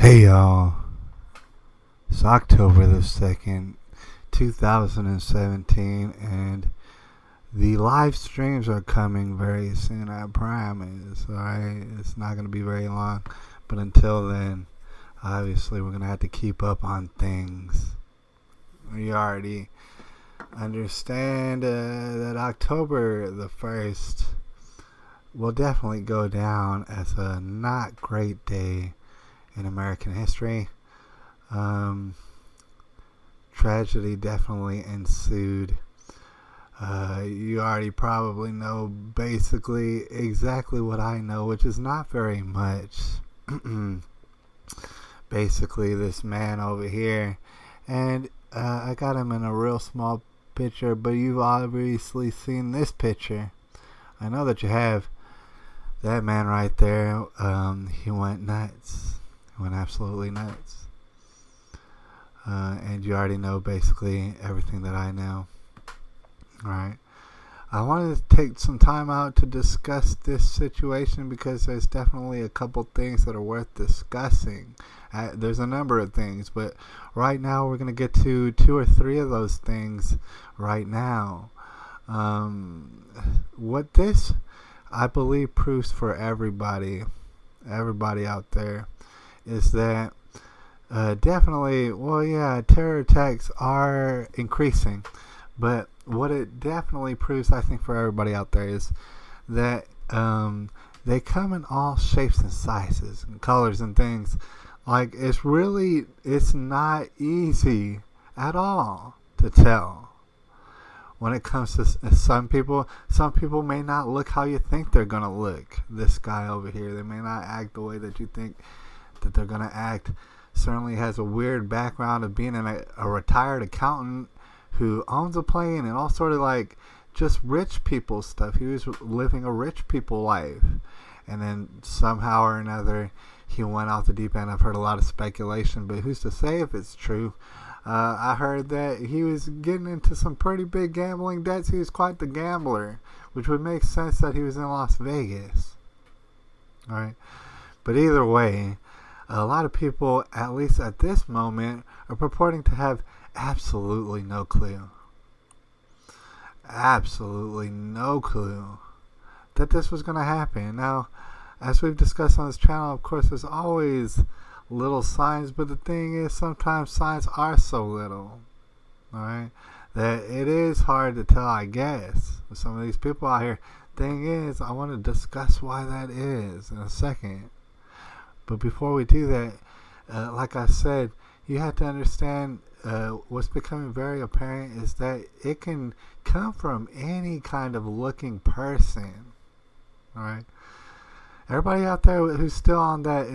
Hey y'all, it's October the 2nd, 2017, and the live streams are coming very soon, I promise. Alright, it's not going to be very long, but until then, obviously, we're going to have to keep up on things. We already understand that October the 1st will definitely go down as a not great day in American history. Tragedy definitely ensued. You already probably know basically exactly what I know, which is not very much. Basically, this man over here, and I got him in a real small picture, but you've obviously seen this picture. I know that you have. That man right there, he went nuts. Went absolutely nuts. And you already know basically everything that I know. Alright. I wanted to take some time out to discuss this situation because there's definitely a couple things that are worth discussing. There's a number of things, but right now we're going to get to 2 or 3 of those things right now. What this, I believe, proves for everybody out there, is that definitely, terror attacks are increasing, but what it definitely proves, I think, for everybody out there is that they come in all shapes and sizes and colors and things. Like, it's not easy at all to tell. When it comes to some people may not look how you think they're going to look. This guy over here, they may not act the way that you think that they're going to act. Certainly has a weird background of being a retired accountant who owns a plane and all sort of like just rich people stuff. He was living a rich people life. And then somehow or another, he went off the deep end. I've heard a lot of speculation, but who's to say if it's true? I heard that he was getting into some pretty big gambling debts. He was quite the gambler, which would make sense that he was in Las Vegas. All right. But either way, a lot of people, at least at this moment, are purporting to have absolutely no clue. Absolutely no clue that this was going to happen. Now, as we've discussed on this channel, of course, there's always little signs, but the thing is, sometimes signs are so little, alright, that it is hard to tell, I guess, with some of these people out here. Thing is, I want to discuss why that is in a second. But before we do that, like I said, you have to understand what's becoming very apparent is that it can come from any kind of looking person. Alright? Everybody out there who's still on that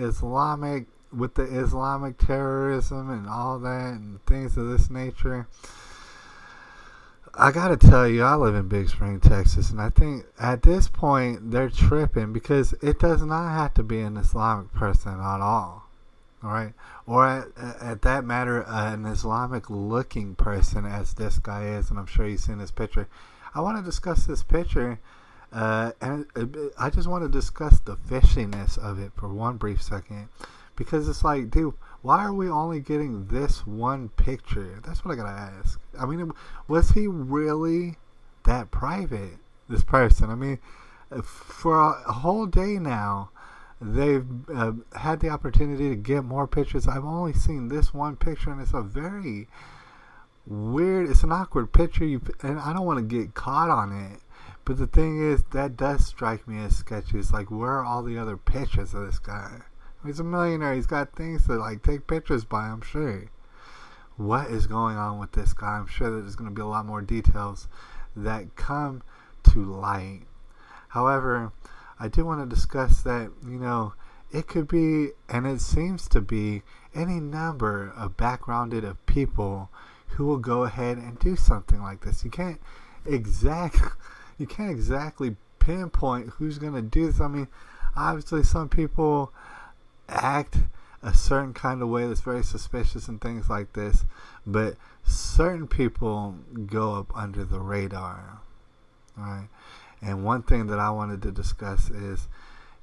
with the Islamic terrorism and all that and things of this nature, I gotta tell you, I live in Big Spring, Texas, and I think at this point they're tripping because it does not have to be an Islamic person at all, alright? Or at that matter, an Islamic looking person as this guy is, and I'm sure you've seen this picture. I want to discuss this picture, and I just want to discuss the fishiness of it for one brief second. Because it's like, dude, why are we only getting this one picture? That's what I gotta ask. I mean, was he really that private, this person? I mean, for a whole day now, they've had the opportunity to get more pictures. I've only seen this one picture, and it's a very weird, it's an awkward picture, and I don't want to get caught on it. But the thing is, that does strike me as sketchy. It's like, where are all the other pictures of this guy? He's a millionaire. He's got things to like take pictures by, I'm sure. What is going on with this guy? I'm sure that there's going to be a lot more details that come to light. However, I do want to discuss that, it could be, and it seems to be, any number of backgrounded of people who will go ahead and do something like this. You can't exactly pinpoint who's going to do this. I mean, obviously some people act a certain kind of way that's very suspicious and things like this, but certain people go up under the radar. Alright, and one thing that I wanted to discuss is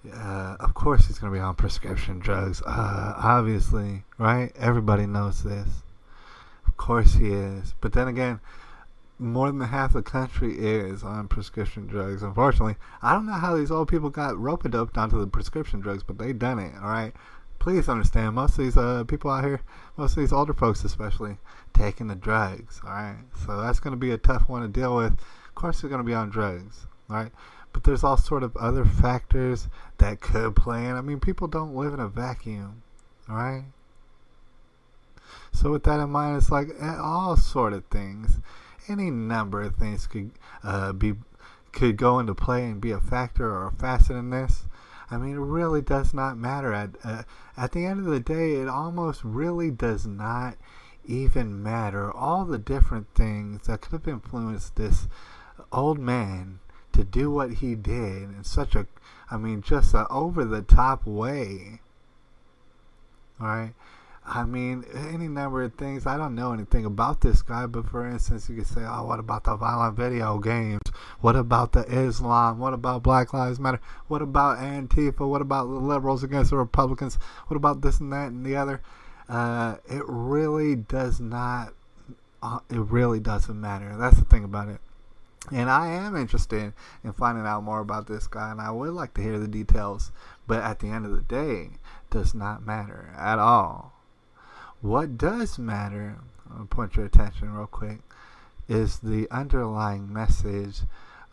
Of course he's going to be on prescription drugs. Obviously, right? Everybody knows this. Of course he is. But then again, more than half the country is on prescription drugs. Unfortunately, I don't know how these old people got rope-a-doped onto the prescription drugs, but they done it, alright? Please understand, most of these people out here, most of these older folks especially, taking the drugs, alright? So that's going to be a tough one to deal with. Of course they're going to be on drugs, alright? But there's all sort of other factors that could play in. I mean, people don't live in a vacuum, alright? So with that in mind, it's like all sort of things. Any number of things could go into play and be a factor or a facet in this. I mean, it really does not matter. At the end of the day, it almost really does not even matter. All the different things that could have influenced this old man to do what he did in such a, I mean, just a over-the-top way. Alright? I mean, any number of things. I don't know anything about this guy, but for instance, you could say, oh, what about the violent video games? What about the Islam? What about Black Lives Matter? What about Antifa? What about the liberals against the Republicans? What about this and that and the other? It really does not, it really doesn't matter. That's the thing about it. And I am interested in finding out more about this guy, and I would like to hear the details, but at the end of the day, it does not matter at all. What does matter, I'll point your attention real quick, is the underlying message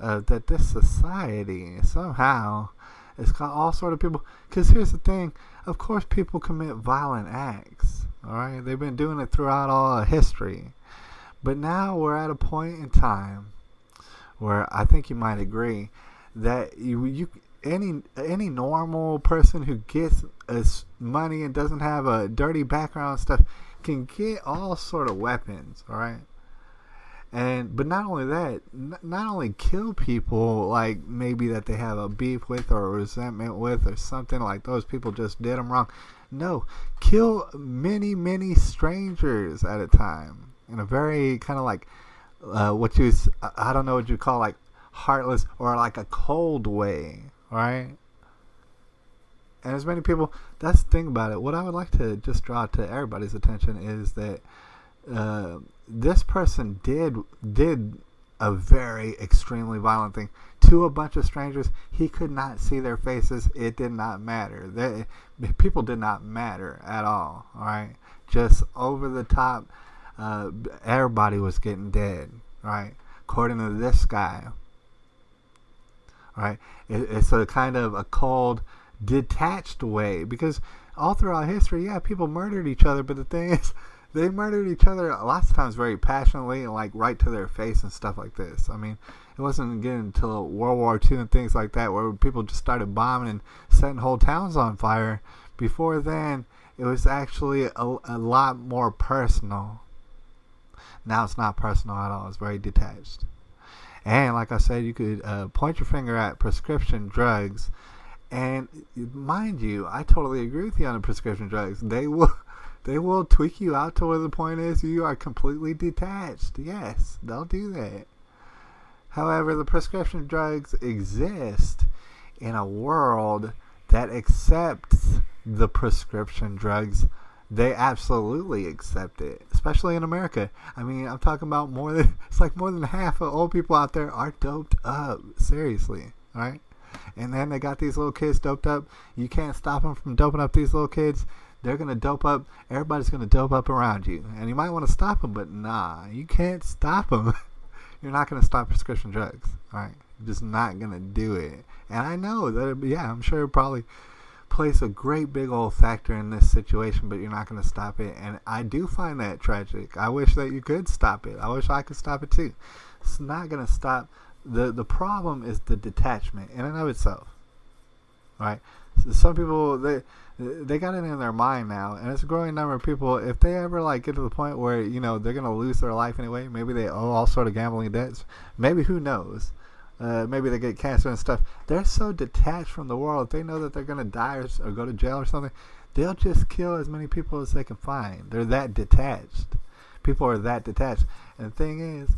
that this society somehow has got all sort of people. Because here's the thing, of course people commit violent acts, alright? They've been doing it throughout all of history. But now we're at a point in time where I think you might agree that any normal person who gets money and doesn't have a dirty background and stuff can get all sort of weapons, all right? But not only that, not only kill people like maybe that they have a beef with or a resentment with or something, like those people just did them wrong. No, kill many strangers at a time in a very kind of like I don't know what you call like heartless or like a cold way, right? And as many people, that's the thing about it. What I would like to just draw to everybody's attention is that this person did a very extremely violent thing to a bunch of strangers. He could not see their faces. It did not matter. People did not matter at all. All right, just over the top. Everybody was getting dead. Right, according to this guy. Right, it's a kind of a cold, detached way, because all throughout history, yeah, people murdered each other, but the thing is, they murdered each other lots of times very passionately and like right to their face and stuff like this. I mean, it wasn't getting until World War II and things like that where people just started bombing and setting whole towns on fire. Before then, it was actually a lot more personal. Now it's not personal at all. It's very detached. And like I said, you could point your finger at prescription drugs. And mind you, I totally agree with you on the prescription drugs. They will tweak you out to where the point is you are completely detached. Yes, they'll do that. However, the prescription drugs exist in a world that accepts the prescription drugs. They absolutely accept it, especially in America. I mean, I'm talking about more than half of old people out there are doped up. Seriously, all right? And then they got these little kids doped up. You can't stop them from doping up these little kids. They're going to dope up. Everybody's going to dope up around you. And you might want to stop them, but nah, you can't stop them. You're not going to stop prescription drugs, all right? You're just not going to do it. And I know that, yeah, I'm sure it probably plays a great big old factor in this situation, but you're not going to stop it. And I do find that tragic. I wish that you could stop it. I wish I could stop it too. It's not going to stop. The problem is the detachment in and of itself, right? So some people, they got it in their mind now, and it's a growing number of people. If they ever like get to the point where they're going to lose their life anyway, maybe they owe all sort of gambling debts, maybe, who knows, maybe they get cancer and stuff. They're so detached from the world. If they know that they're going to die or go to jail or something, they'll just kill as many people as they can find. They're that detached. People are that detached. And the thing is,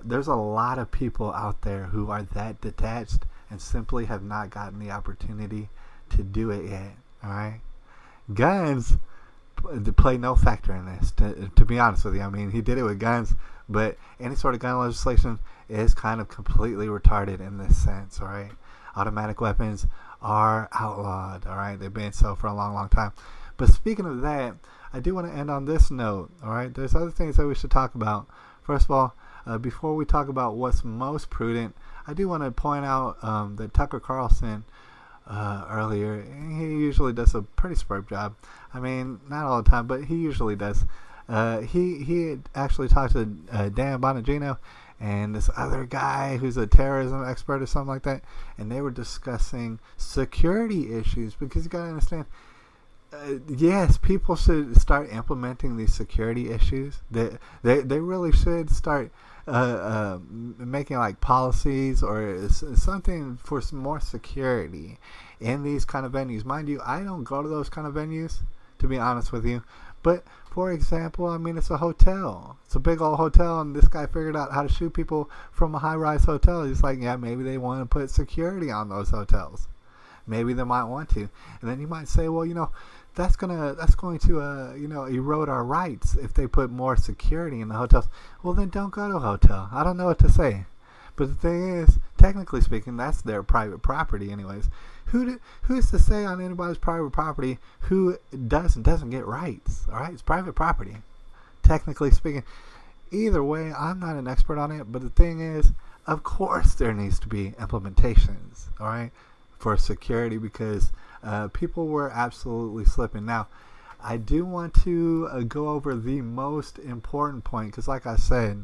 there's a lot of people out there who are that detached, and simply have not gotten the opportunity to do it yet. All right, guns play no factor in this. To be honest with you, I mean, he did it with guns, but any sort of gun legislation is kind of completely retarded in this sense. All right, automatic weapons are outlawed. All right, they've been so for a long, long time. But speaking of that, I do want to end on this note. All right, there's other things that we should talk about. First of all, before we talk about what's most prudent, I do want to point out that Tucker Carlson earlier, he usually does a pretty superb job. I mean, not all the time, but he usually does. He actually talked to Dan Bongino and this other guy who's a terrorism expert or something like that, and they were discussing security issues, because you got to understand, yes, people should start implementing these security issues. They really should start making like policies or something for some more security in these kind of venues. Mind you, I don't go to those kind of venues, to be honest with you. But for example, I mean, it's a hotel. It's a big old hotel, and this guy figured out how to shoot people from a high-rise hotel. He's like, yeah, maybe they want to put security on those hotels. Maybe they might want to. And then you might say, well, that's going to erode our rights if they put more security in the hotels. Well, then don't go to a hotel. I don't know what to say. But the thing is, technically speaking, that's their private property anyways. Who's to say on anybody's private property who doesn't get rights? All right, it's private property, technically speaking. Either way, I'm not an expert on it, but the thing is, of course there needs to be implementations, all right, for security, because people were absolutely slipping. Now, I do want to go over the most important point, because like I said,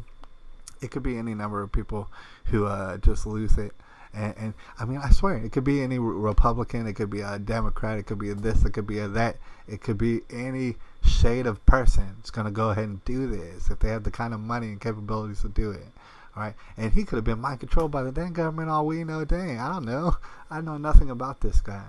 it could be any number of people who just lose it. And I mean, I swear, it could be any Republican, it could be a Democrat, it could be a this, it could be a that, it could be any shade of person that's going to go ahead and do this if they have the kind of money and capabilities to do it. All right, and he could have been mind controlled by the dang government. All we know, dang, I don't know. I know nothing about this guy.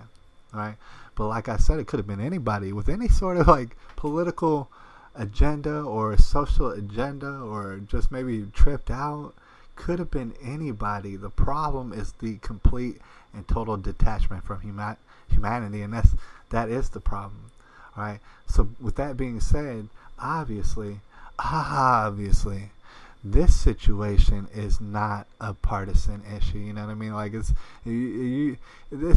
All right, but like I said, it could have been anybody with any sort of like political agenda or social agenda, or just maybe tripped out. Could have been anybody. The problem is the complete and total detachment from humanity, and that is the problem. All right. So with that being said, obviously, this situation is not a partisan issue. You know what I mean? Like this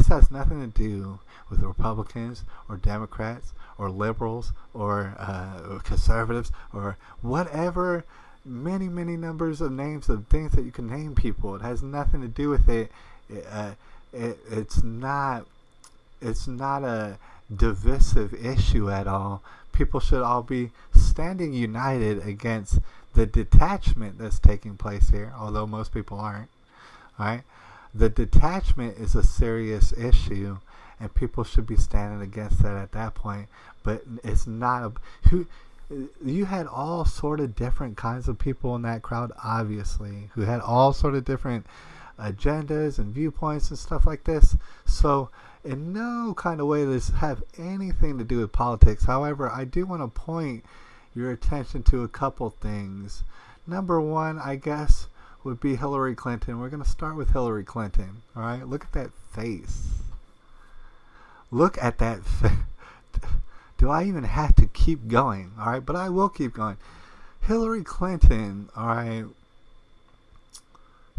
has nothing to do with Republicans or Democrats or liberals or conservatives or whatever. Many numbers of names of things that you can name people. It has nothing to do with it. It's not a divisive issue at all. People should all be standing united against the detachment that's taking place here, although most people aren't. All right, the detachment is a serious issue, and people should be standing against that at that point. But it's not you had all sort of different kinds of people in that crowd, obviously, who had all sort of different agendas and viewpoints and stuff like this. So in no kind of way does this have anything to do with politics. However, I do want to point your attention to a couple things. Number one, I guess, would be Hillary Clinton. We're going to start with Hillary Clinton. All right, look at that face. Look at that face. Do I even have to keep going? All right, but I will keep going. Hillary Clinton, all right.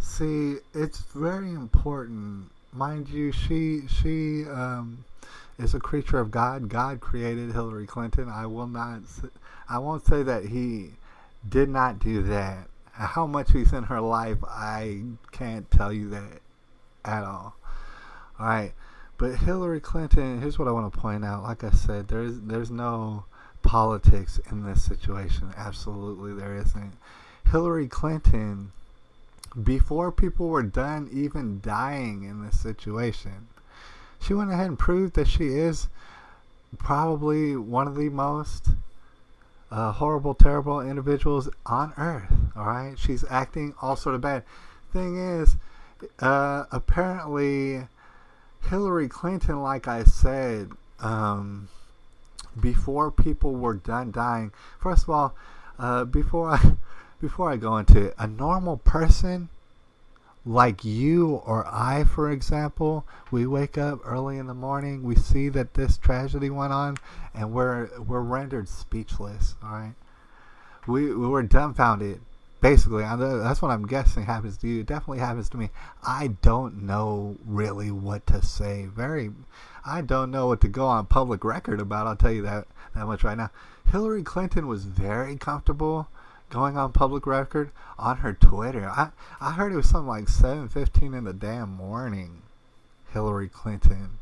See, it's very important. Mind you, she is a creature of God. God created Hillary Clinton. I won't say that he did not do that. How much he's in her life, I can't tell you that at all. All right. But Hillary Clinton, here's what I want to point out. Like I said, there's no politics in this situation. Absolutely there isn't. Hillary Clinton, before people were done even dying in this situation, she went ahead and proved that she is probably one of the most horrible, terrible individuals on earth. All right? She's acting all sort of bad. Thing is, apparently Hillary Clinton, like I said, before people were done dying. First of all, before I go into it, a normal person like you or I, for example, we wake up early in the morning, we see that this tragedy went on, and we're rendered speechless. All right, we were dumbfounded. Basically, that's what I'm guessing happens to you. It definitely happens to me. I don't know really what to say. I don't know what to go on public record about. I'll tell you that much right now. Hillary Clinton was very comfortable going on public record on her Twitter. I heard it was something like 7:15 in the damn morning. Hillary Clinton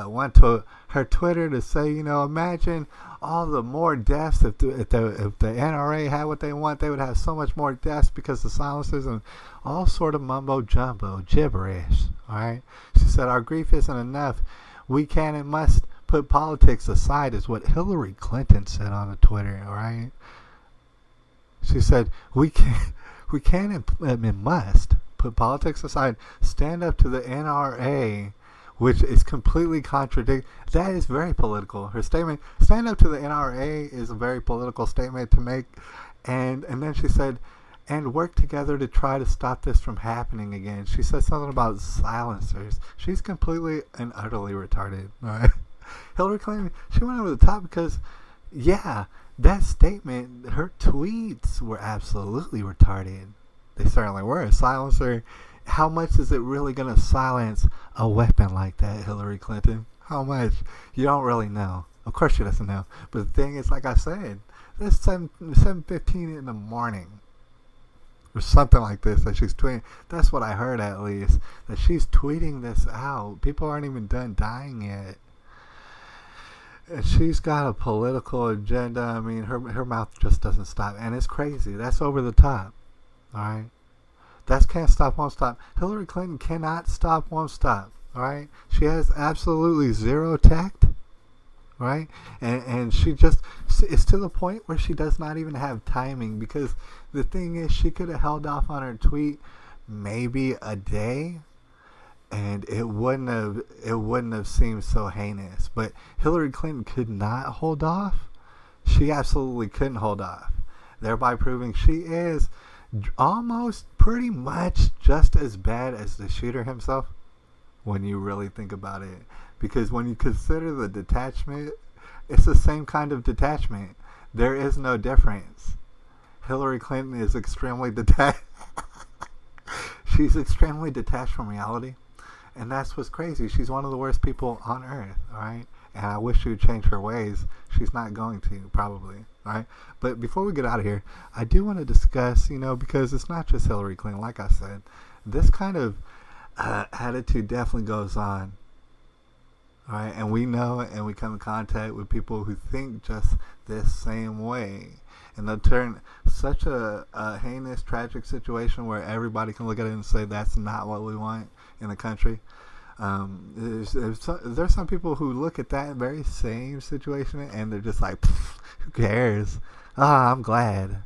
went to her Twitter to say, imagine all the more deaths if the NRA had what they want. They would have so much more deaths because of silencers and all sort of mumbo jumbo gibberish. All right, she said our grief isn't enough. We can and must put politics aside, is what Hillary Clinton said on the Twitter. All right, she said we can and must put politics aside. Stand up to the NRA, which is completely contradictory. That is very political. Her statement, stand up to the NRA, is a very political statement to make. And then she said, and work together to try to stop this from happening again. She said something about silencers. She's completely and utterly retarded. All right? Hillary Clinton, she went over the top because, yeah, that statement, her tweets were absolutely retarded. They certainly were. A silencer. How much is it really going to silence a weapon like that, Hillary Clinton? How much? You don't really know. Of course she doesn't know. But the thing is, like I said, it's 7:15 in the morning. Or something like this that she's tweeting. That's what I heard, at least. That she's tweeting this out. People aren't even done dying yet. And she's got a political agenda. I mean, her mouth just doesn't stop. And it's crazy. That's over the top. Alright? That can't stop, won't stop. Hillary Clinton cannot stop, won't stop. All right, she has absolutely zero tact. Right, and she just, it's to the point where she does not even have timing, because the thing is, she could have held off on her tweet maybe a day, and it wouldn't have seemed so heinous. But Hillary Clinton could not hold off. She absolutely couldn't hold off, thereby proving she is almost pretty much just as bad as the shooter himself, when you really think about it. Because when you consider the detachment, it's the same kind of detachment. There is no difference. Hillary Clinton is extremely detached. She's extremely detached from reality. And that's what's crazy. She's one of the worst people on earth, alright? And I wish she would change her ways. She's not going to, probably. Alright? But before we get out of here, I do want to discuss, because it's not just Hillary Clinton, like I said. This kind of attitude definitely goes on. Alright? And we know and we come in contact with people who think just this same way. And they'll turn such a heinous, tragic situation where everybody can look at it and say that's not what we want in the country. There's some people who look at that very same situation and they're just like, who cares? I'm glad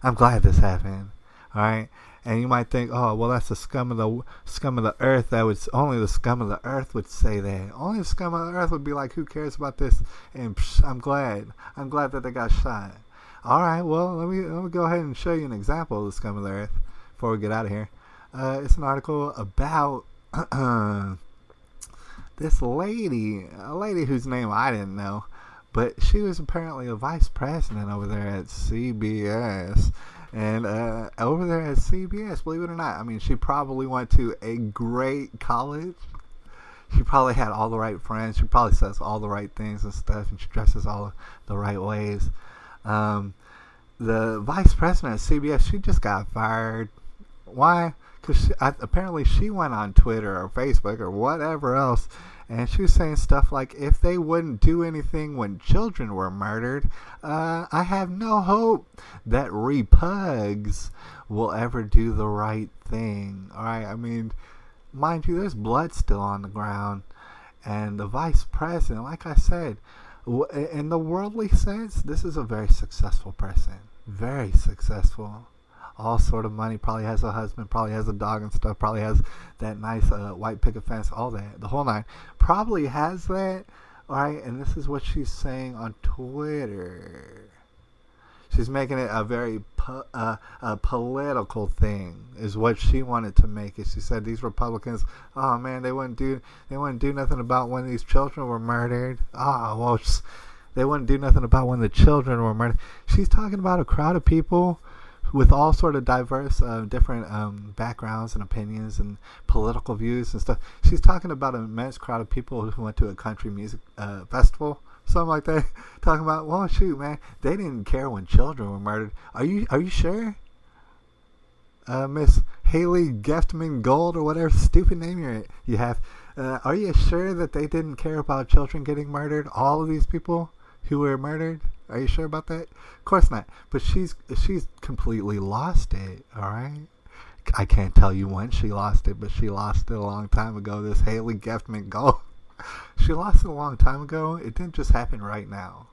this happened. All right, and you might think, oh, well, that's the scum of the earth. That was only the scum of the earth would say that. Only the scum of the earth would be like, who cares about this? And I'm glad that they got shot. All right, well, let me go ahead and show you an example of the scum of the earth before we get out of here. It's an article about this lady, a lady whose name I didn't know, but she was apparently a vice president over there at CBS. And over there at CBS, believe it or not, I mean, she probably went to a great college. She probably had all the right friends. She probably says all the right things and stuff, and she dresses all the right ways. The vice president at CBS, she just got fired. Why? Because apparently she went on Twitter or Facebook or whatever else, and she was saying stuff like, if they wouldn't do anything when children were murdered, I have no hope that repugs will ever do the right thing. Alright, I mean, mind you, there's blood still on the ground, and the vice president, like I said, in the worldly sense, this is a very successful person. Very successful. All sort of money, probably has a husband, probably has a dog and stuff, probably has that nice white picket fence, all that, the whole nine. Probably has that, alright, and this is what she's saying on Twitter. She's making it a very a political thing, is what she wanted to make it. She said these Republicans, oh man, they wouldn't do nothing about when these children were murdered. Oh well, they wouldn't do nothing about when the children were murdered. She's talking about a crowd of people with all sort of diverse, different backgrounds and opinions and political views and stuff. She's talking about an immense crowd of people who went to a country music festival, something like that. Talking about, well, shoot, man, they didn't care when children were murdered. Are you sure? Miss Haley Geftman Gold, or whatever stupid name you have. Are you sure that they didn't care about children getting murdered? All of these people who were murdered? Are you sure about that? Of course not. But she's completely lost it, alright? I can't tell you when she lost it, but she lost it a long time ago. This Haley Geftman Gold. She lost it a long time ago. It didn't just happen right now.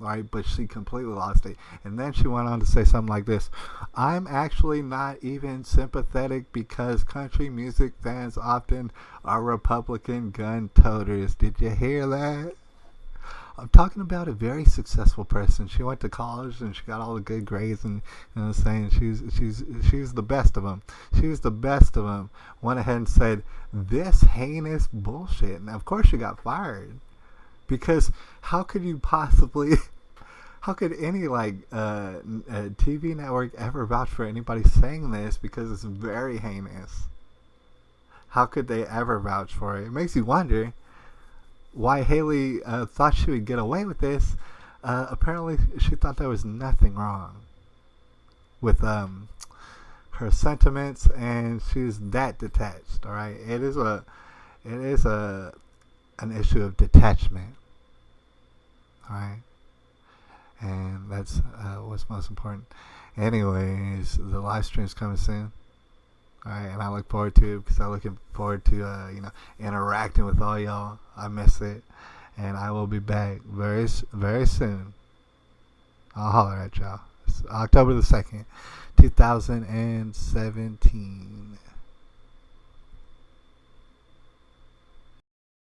Right? But she completely lost it. And then she went on to say something like this. I'm actually not even sympathetic because country music fans often are Republican gun toters. Did you hear that? I'm talking about a very successful person. She went to college and she got all the good grades, and you know what I'm saying, she's the best of them. She was the best of them. Went ahead and said this heinous bullshit, and of course she got fired, because how could you possibly? How could any TV network ever vouch for anybody saying this, because it's very heinous? How could they ever vouch for it? It makes you wonder why Haley thought she would get away with this. Apparently, she thought there was nothing wrong with her sentiments, and she's that detached. All right, it is an issue of detachment. All right, and that's what's most important. Anyways, the live stream is coming soon. Alright, and I look forward to it, because I'm looking forward to interacting with all y'all. I miss it, and I will be back very soon. I'll holler at y'all. It's October the 2nd, 2017.